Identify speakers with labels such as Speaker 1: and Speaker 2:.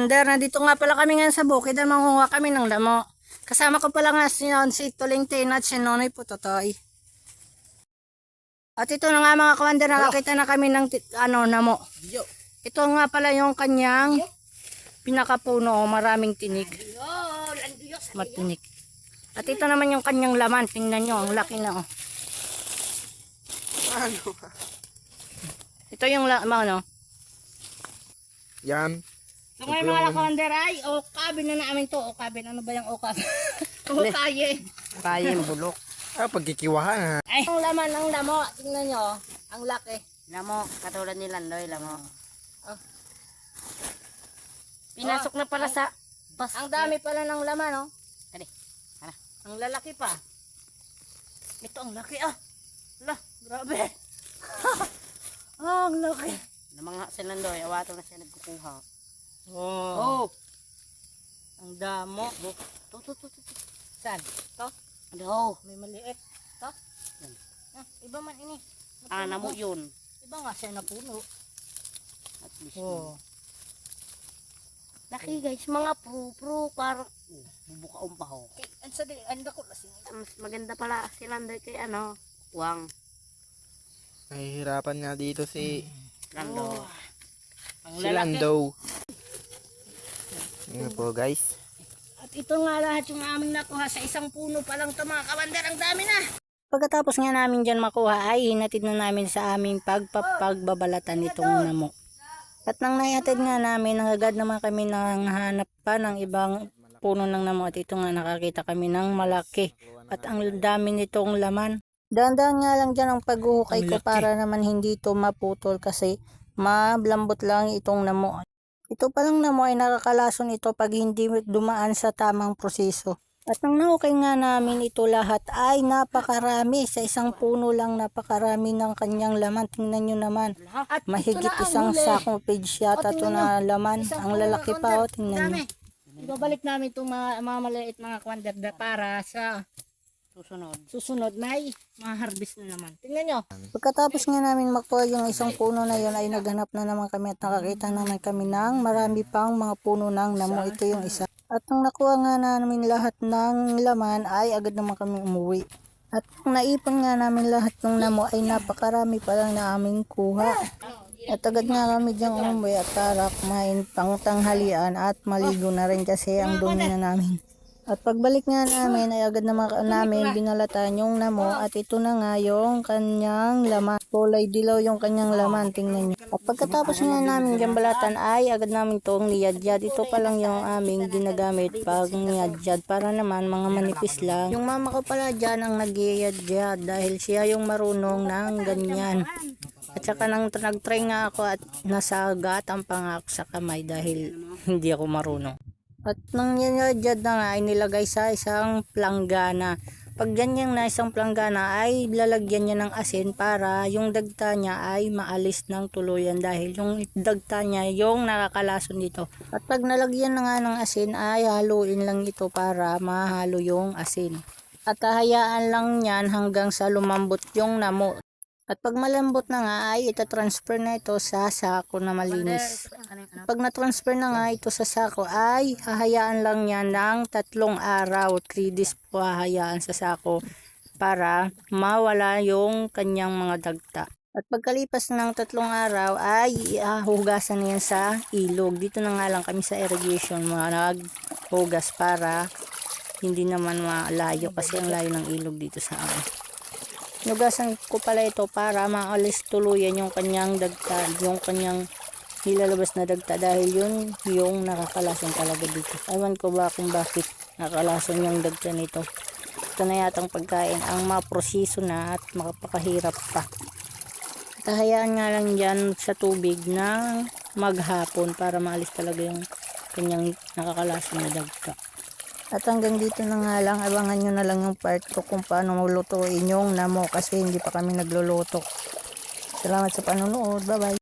Speaker 1: kawander, nandito nga pala kami ngayon sa bukid at mangunguha kami ng damo. Kasama ko pala nga si Tuling Tin at si Nonoy Putotoy. At ito na nga mga kawander, nakakita na kami ng namo. Ito nga pala yung kanyang pinakapuno, maraming tinik. Matinik. At ito naman yung kanyang laman, tingnan nyo, ang laki na oh. Ito yung laman oh.
Speaker 2: Yan.
Speaker 1: So ngayon mga kawander ay okabin na namin to. Okabin, ano ba yung okabin? Okaye.
Speaker 2: Kaya yung bulok. Pagkikiwahan ha.
Speaker 1: Ay, ang laman ng damo, tingnan nyo, ang laki.
Speaker 3: Lamo, katulad ni Landoy, lamo.
Speaker 1: Oh.
Speaker 3: Pinasok na pala sa
Speaker 1: Ang dami pala ng laman, oh.
Speaker 3: Kani, kana.
Speaker 1: Ang lalaki pa. Ito ang laki, ah. Lah, grabe. Ang laki.
Speaker 3: Namangha si Landoy, awato na siya nagkukuha.
Speaker 1: Oh. Ang damo.
Speaker 3: To.
Speaker 1: Saan? To?
Speaker 3: Ano?
Speaker 1: May maliit. To? Iba man ini.
Speaker 3: Namo yun.
Speaker 1: Iba nga siya napuno.
Speaker 3: At least.
Speaker 1: Oh.
Speaker 3: Laki guys, mga pro parang bubuka umpaw.
Speaker 1: Anda ko lasing.
Speaker 3: Mas maganda pala si Landoy kay Wang.
Speaker 2: Nahihirapan nga dito si
Speaker 3: Lando.
Speaker 1: Ang
Speaker 2: si Lando. Yan po guys.
Speaker 1: At ito nga lahat yung aming nakuha sa isang puno pa lang ito mga kawander. Ang dami na. Pagkatapos nga namin dyan makuha ay hinatid na namin sa aming pagbabalatan nitong namo. At nang naihatid nga namin, agad naman kami nang hanap pa ng ibang puno ng namo. At ito nga nakakita kami ng malaki. At ang dami nitong laman. Dahan-dahan nga lang dyan ang paghuhukay ko para naman hindi ito maputol kasi mablambot lang itong namo. Ito palang namo ay nakakalason ito pag hindi dumaan sa tamang proseso. At nang nahukay nga namin ito lahat ay napakarami. Sa isang puno lang napakarami ng kanyang laman. Tingnan nyo naman. At mahigit isang sakong page yata ito na laman. Ang lalaki pa o, tingnan nyo. Ibabalik namin itong mga maliit mga kawander para sa susunod na ay ma-harvest na naman. Tingnan nyo. Pagkatapos nga namin makuha yung isang puno na yun ay naghanap na naman kami at nakakita naman kami ng marami pang mga puno ng namo. Ito yung isa. At nung nakuha nga namin lahat ng laman ay agad naman kami umuwi. At nung naipon nga namin lahat ng namo ay napakarami pa lang na aming kuha. At agad nga kami diyang umuwi at para kumain pang tanghalian at maligo na rin kasi ang dumi na namin. At pagbalik nga namin ay agad namin binalatan yung namo at ito na nga yung kanyang laman. Kulay dilaw yung kanyang laman, tingnan nyo. At pagkatapos nga namin dyan balatan ay agad namin itong niyadyad. Ito pa lang yung aming ginagamit pag niyadyad para naman mga manipis lang. Yung mama ko pala dyan ang nag-iyadyad dahil siya yung marunong ng ganyan. At saka nang nag-try nga ako at nasagatan pa nga ako sa kamay dahil hindi ako marunong. At nang niyadyad na nga ay nilagay sa isang planggana. Pag ganyan na isang planggana ay lalagyan niya ng asin para yung dagta niya ay maalis ng tuluyan dahil yung dagta niya yung nakakalason dito. At pag nalagyan na nga ng asin ay haluin lang ito para mahalo yung asin. At hahayaan lang yan hanggang sa lumambot yung namo. At pag malambot na nga ay itatransfer na ito sa sako na malinis. Pag na-transfer na nga ito sa sako ay hahayaan lang yan ng 3 araw. 3 days po hahayaan sa sako para mawala yung kanyang mga dagta. At pagkalipas ng 3 araw ay hugasan na yan sa ilog. Dito na nga lang kami sa irrigation naghugas para hindi naman malayo kasi ang layo ng ilog dito sa amin. Nugasan ko pala ito para maalis tuluyan yung kanyang dagta, yung kanyang nilalabas na dagta dahil yun yung nakakalason talaga dito. Ewan ko ba kung bakit nakakalason yung dagta nito. Ito na yatang pagkain ang maproseso na at makapakahirap pa. Tahayaan nga lang dyan sa tubig na maghapon para maalis talaga yung kanyang nakakalason na dagta. At hanggang dito na nga lang, abangan nyo na lang yung part ko kung paano malutuin yung namo kasi hindi pa kami nagluluto. Salamat sa panonood. Bye bye.